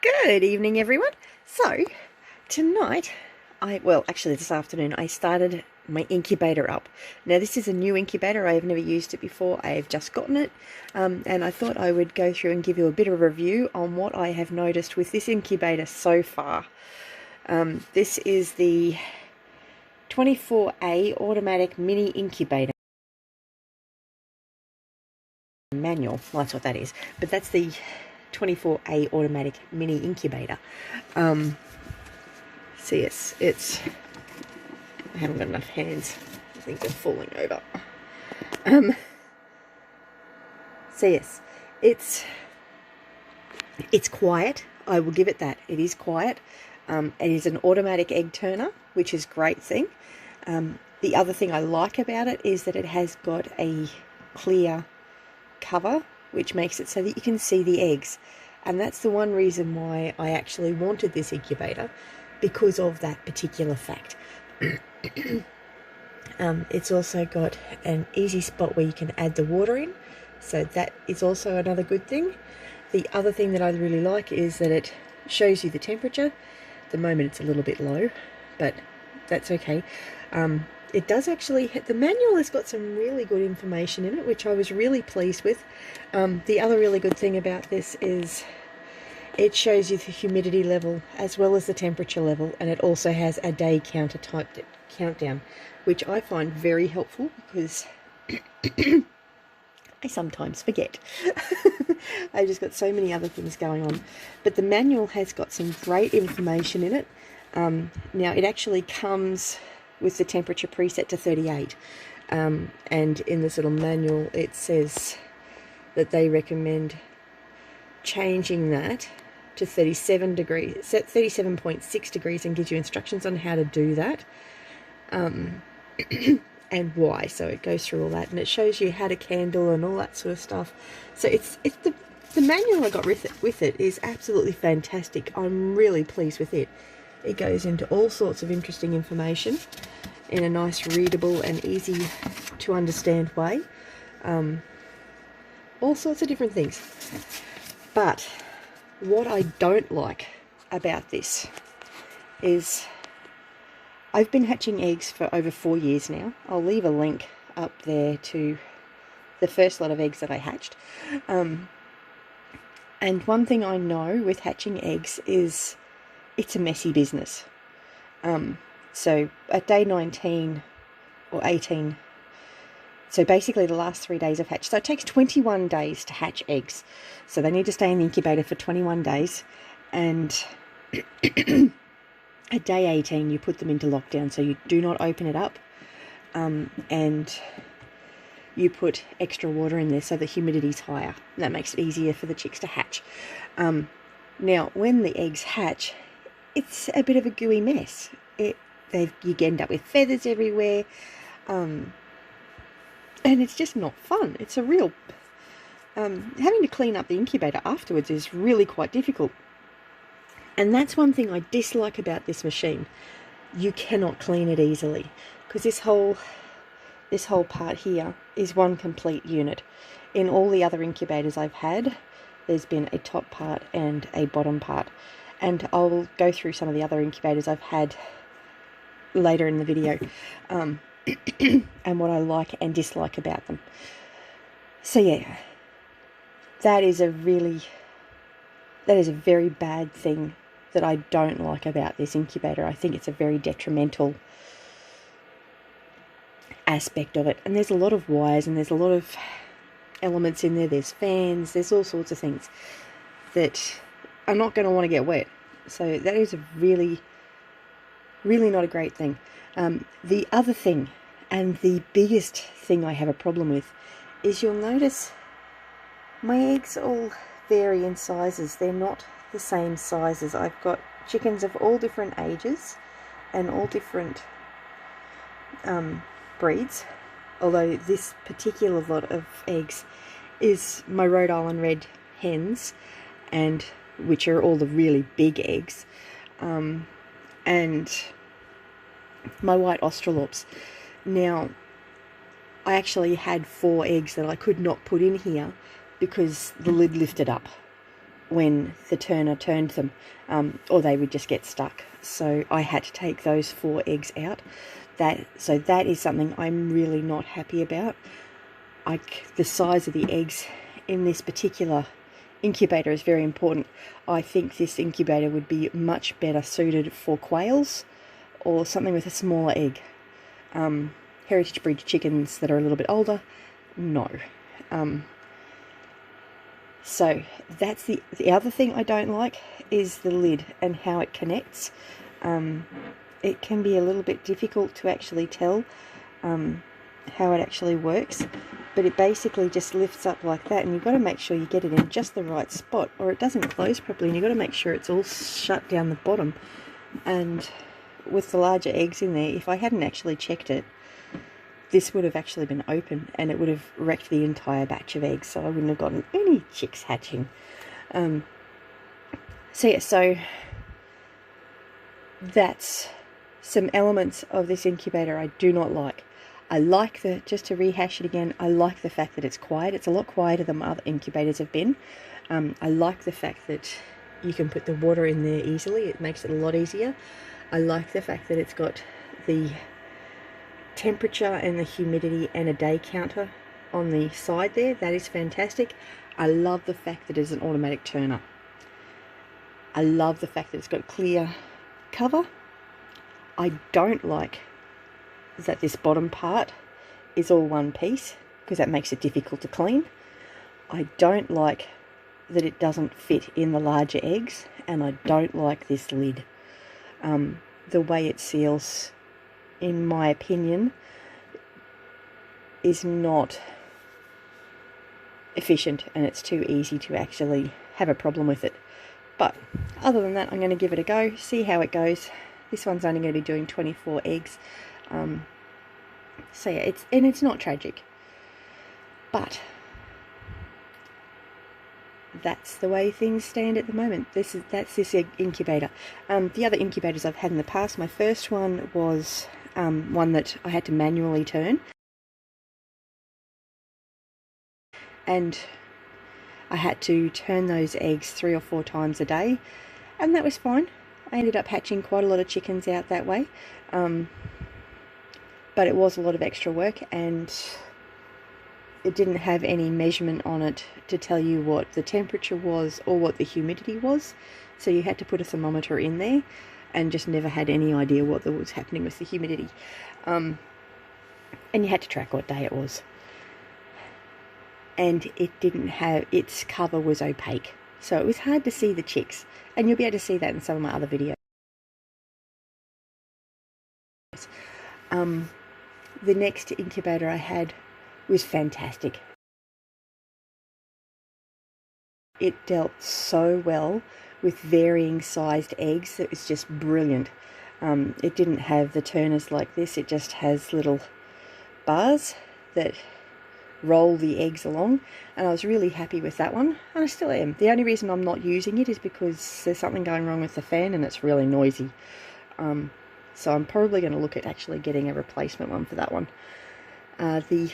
Good evening, everyone. So, tonight, actually this afternoon, I started my incubator up. Now, this is a new incubator. I have never used it before. I have just gotten it, and I thought I would go through and give you a bit of a review on what I have noticed with this incubator so far. This is the 24A automatic mini incubator manual. Well, that's what that is, but that's the 24A automatic mini incubator. So yes, I haven't got enough hands. I think they're falling over. So yes, it's quiet. I will give it that. It is quiet. It is an automatic egg turner, which is a great thing. The other thing I like about it is that it has got a clear cover, which makes it so that you can see the eggs. And that's the one reason why I actually wanted this incubator, because of that particular fact. It's also got an easy spot where you can add the water in, so that is also another good thing. The other thing that I really like is that it shows you the temperature. At the moment it's a little bit low, but that's okay. It does actually, the manual has got some really good information in it, which I was really pleased with. The other really good thing about this is it shows you the humidity level as well as the temperature level, and it also has a day counter type countdown, which I find very helpful because I sometimes forget. I've just got so many other things going on. But the manual has got some great information in it. Now, it actually comes with the temperature preset to 38. And in this little manual, it says that they recommend changing that to 37 degrees, 37.6 degrees, and gives you instructions on how to do that. And why. So it goes through all that, and it shows you how to candle and all that sort of stuff. So it's the manual I got with it is absolutely fantastic. I'm really pleased with it. It goes into all sorts of interesting information in a nice, readable and easy to understand way. All sorts of different things. But what I don't like about this is I've been hatching eggs for over 4 years now. I'll leave a link up there to the first lot of eggs that I hatched. And one thing I know with hatching eggs is it's a messy business. So at day 19 or 18, so basically the last 3 days of hatch. So it takes 21 days to hatch eggs. So they need to stay in the incubator for 21 days. And at day 18, you put them into lockdown. So you do not open it up. And you put extra water in there so the humidity's higher. That makes it easier for the chicks to hatch. Now, when the eggs hatch, it's a bit of a gooey mess. You end up with feathers everywhere. And it's just not fun. It's a real... having to clean up the incubator afterwards is really quite difficult. And that's one thing I dislike about this machine. You cannot clean it easily, because this whole part here is one complete unit. In all the other incubators I've had, there's been a top part and a bottom part. And I'll go through some of the other incubators I've had later in the video. And what I like and dislike about them. So yeah, that is a very bad thing that I don't like about this incubator. I think it's a very detrimental aspect of it. And there's a lot of wires and there's a lot of elements in there. There's fans, there's all sorts of things that are not going to want to get wet. So that is a really, really not a great thing. The other thing, and the biggest thing I have a problem with, is you'll notice my eggs all vary in sizes. They're not the same sizes. I've got chickens of all different ages and all different breeds, although this particular lot of eggs is my Rhode Island Red hens, and which are all the really big eggs, and my white Australorps. Now, I actually had 4 eggs that I could not put in here because the lid lifted up. when the turner turned them, or they would just get stuck. So I had to take those 4 eggs out. So that is something I'm really not happy about. The size of the eggs in this particular incubator is very important. I think this incubator would be much better suited for quails or something with a smaller egg. Heritage breed chickens that are a little bit older, no. So that's the other thing I don't like is the lid and how it connects. It can be a little bit difficult to actually tell how it actually works, but it basically just lifts up like that, and you've got to make sure you get it in just the right spot or it doesn't close properly, and you've got to make sure it's all shut down the bottom. And with the larger eggs in there, if I hadn't actually checked it, this would have actually been open and it would have wrecked the entire batch of eggs, so I wouldn't have gotten any chicks hatching. So that's some elements of this incubator I do not like. I like just to rehash it again, I like the fact that it's quiet. It's a lot quieter than other incubators have been. I like the fact that you can put the water in there easily. It makes it a lot easier. I like the fact that it's got the temperature and the humidity and a day counter on the side there. That is fantastic. I love the fact that it's an automatic turner. I love the fact that it's got clear cover. I don't like that this bottom part is all one piece because that makes it difficult to clean. I don't like that it doesn't fit in the larger eggs, and I don't like this lid. The way it seals, in my opinion, is not efficient, and it's too easy to actually have a problem with it. But other than that, I'm going to give it a go, see how it goes. This one's only going to be doing 24 eggs. So yeah, it's not tragic, but that's the way things stand at the moment. That's this incubator. The other incubators I've had in the past, my first one was one that I had to manually turn, and I had to turn those eggs 3 or 4 times a day, and that was fine. I ended up hatching quite a lot of chickens out that way, but it was a lot of extra work, and it didn't have any measurement on it to tell you what the temperature was or what the humidity was, so you had to put a thermometer in there and just never had any idea what was happening with the humidity, and you had to track what day it was. And it didn't have, its cover was opaque, so it was hard to see the chicks, and you'll be able to see that in some of my other videos. The next incubator I had was fantastic. It dealt so well with varying sized eggs. It was just brilliant. It didn't have the turners like this. It just has little bars that roll the eggs along, and I was really happy with that one, and I still am. The only reason I'm not using it is because there's something going wrong with the fan and it's really noisy. So I'm probably going to look at actually getting a replacement one for that one. The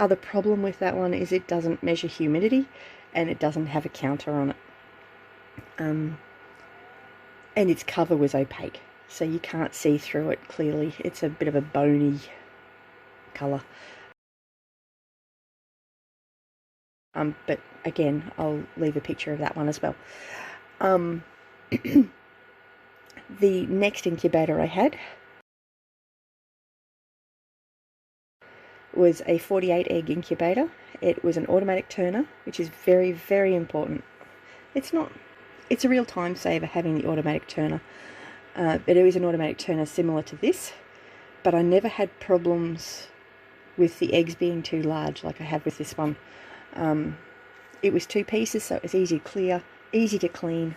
other problem with that one is it doesn't measure humidity, and it doesn't have a counter on it. And its cover was opaque, so you can't see through it clearly. It's a bit of a bony colour. But again, I'll leave a picture of that one as well. The next incubator I had was a 48 egg incubator. It was an automatic turner, which is very, very important. It's a real time saver having the automatic turner. But it was an automatic turner similar to this, but I never had problems with the eggs being too large like I have with this one. It was 2 pieces, so it was easy to clear, easy to clean.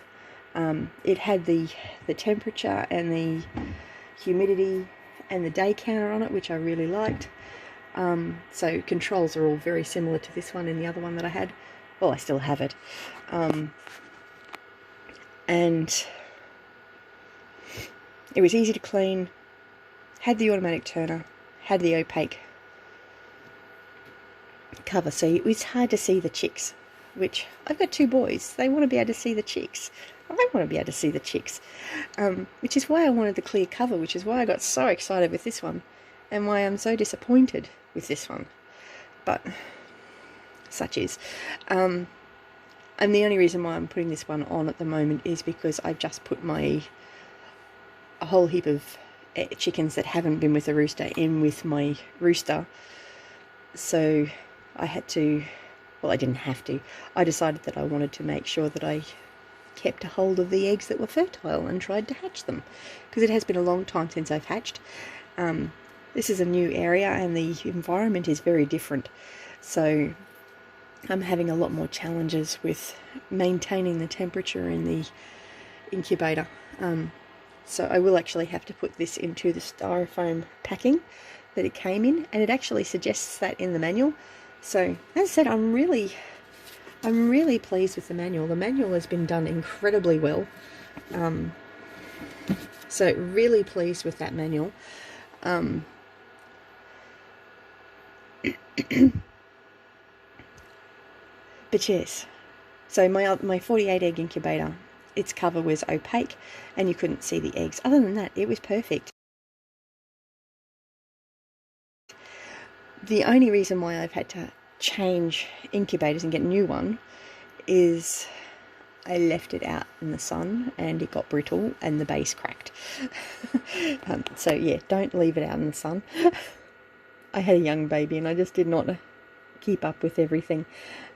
It had the temperature and the humidity and the day counter on it, which I really liked. So controls are all very similar to this one and the other one that I had. Well, I still have it. And it was easy to clean, had the automatic turner, had the opaque cover, so it was hard to see the chicks. which I've got 2 boys. They want to be able to see the chicks. I want to be able to see the chicks, which is why I wanted the clear cover, which is why I got so excited with this one, and why I'm so disappointed with this one. But such is. And the only reason why I'm putting this one on at the moment is because I've just put a whole heap of chickens that haven't been with the rooster in with my rooster. So I had to, well, I didn't have to. I decided that I wanted to make sure that I kept a hold of the eggs that were fertile and tried to hatch them, because it has been a long time since I've hatched. This is a new area and the environment is very different. So I'm having a lot more challenges with maintaining the temperature in the incubator. So I will actually have to put this into the styrofoam packing that it came in, and it actually suggests that in the manual. So as I said, I'm really pleased with the manual. The manual has been done incredibly well. So really pleased with that manual. But yes, so my 48 egg incubator, its cover was opaque and you couldn't see the eggs. Other than that, it was perfect. The only reason why I've had to change incubators and get a new one is I left it out in the sun and it got brittle and the base cracked. So yeah, don't leave it out in the sun. I had a young baby and I just did not keep up with everything.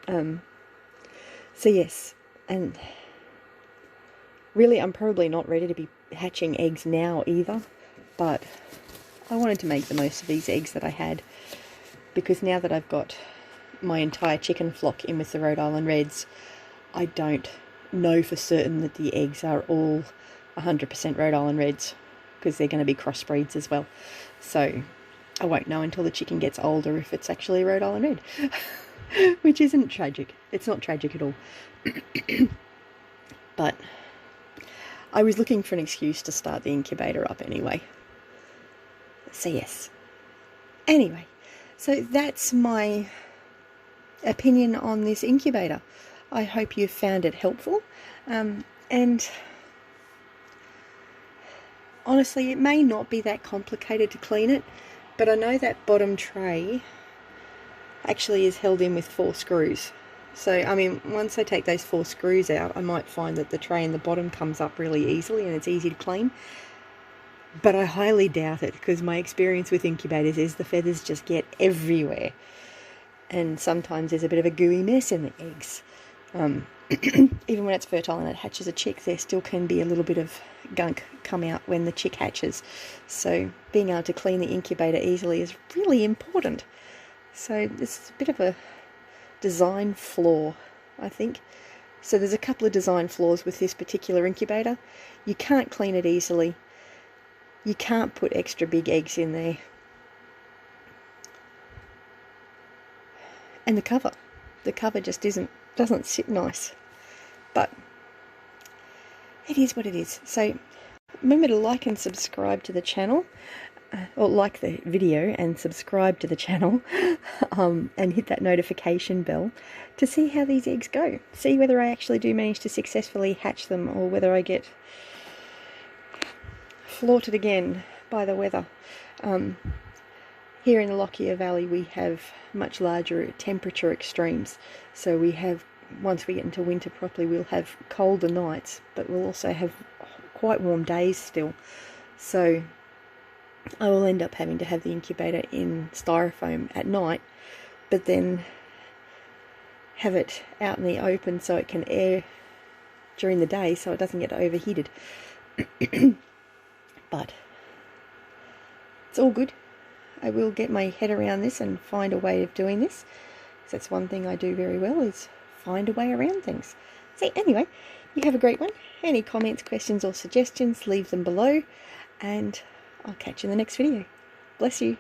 So yes, and really I'm probably not ready to be hatching eggs now either, but I wanted to make the most of these eggs that I had, because now that I've got my entire chicken flock in with the Rhode Island Reds, I don't know for certain that the eggs are all 100% Rhode Island Reds, because they're going to be crossbreeds as well. So I won't know until the chicken gets older if it's actually Rhode Island Red. Which isn't tragic. It's not tragic at all. But I was looking for an excuse to start the incubator up anyway. So yes. Anyway, so that's my opinion on this incubator. I hope you found it helpful. And honestly, it may not be that complicated to clean it, but I know that bottom tray actually is held in with 4 screws. So, I mean, once I take those 4 screws out, I might find that the tray in the bottom comes up really easily and it's easy to clean. But I highly doubt it, because my experience with incubators is the feathers just get everywhere. And sometimes there's a bit of a gooey mess in the eggs. Even when it's fertile and it hatches a chick, there still can be a little bit of gunk come out when the chick hatches. So being able to clean the incubator easily is really important. So it's a bit of a design flaw, I think. So there's a couple of design flaws with this particular incubator. You can't clean it easily. You can't put extra big eggs in there. And the cover just doesn't sit nice. But it is what it is. So remember to like and subscribe to the channel. Or like the video and subscribe to the channel, and hit that notification bell to see how these eggs go. See whether I actually do manage to successfully hatch them, or whether I get flaunted again by the weather. Here in the Lockyer Valley we have much larger temperature extremes. So we have, once we get into winter properly, we'll have colder nights, but we'll also have quite warm days still. So I will end up having to have the incubator in styrofoam at night, but then have it out in the open so it can air during the day, so it doesn't get overheated. But it's all good. I will get my head around this and find a way of doing this. So that's one thing I do very well, is find a way around things. So anyway, you have a great one. Any comments, questions or suggestions, leave them below, and I'll catch you in the next video. Bless you.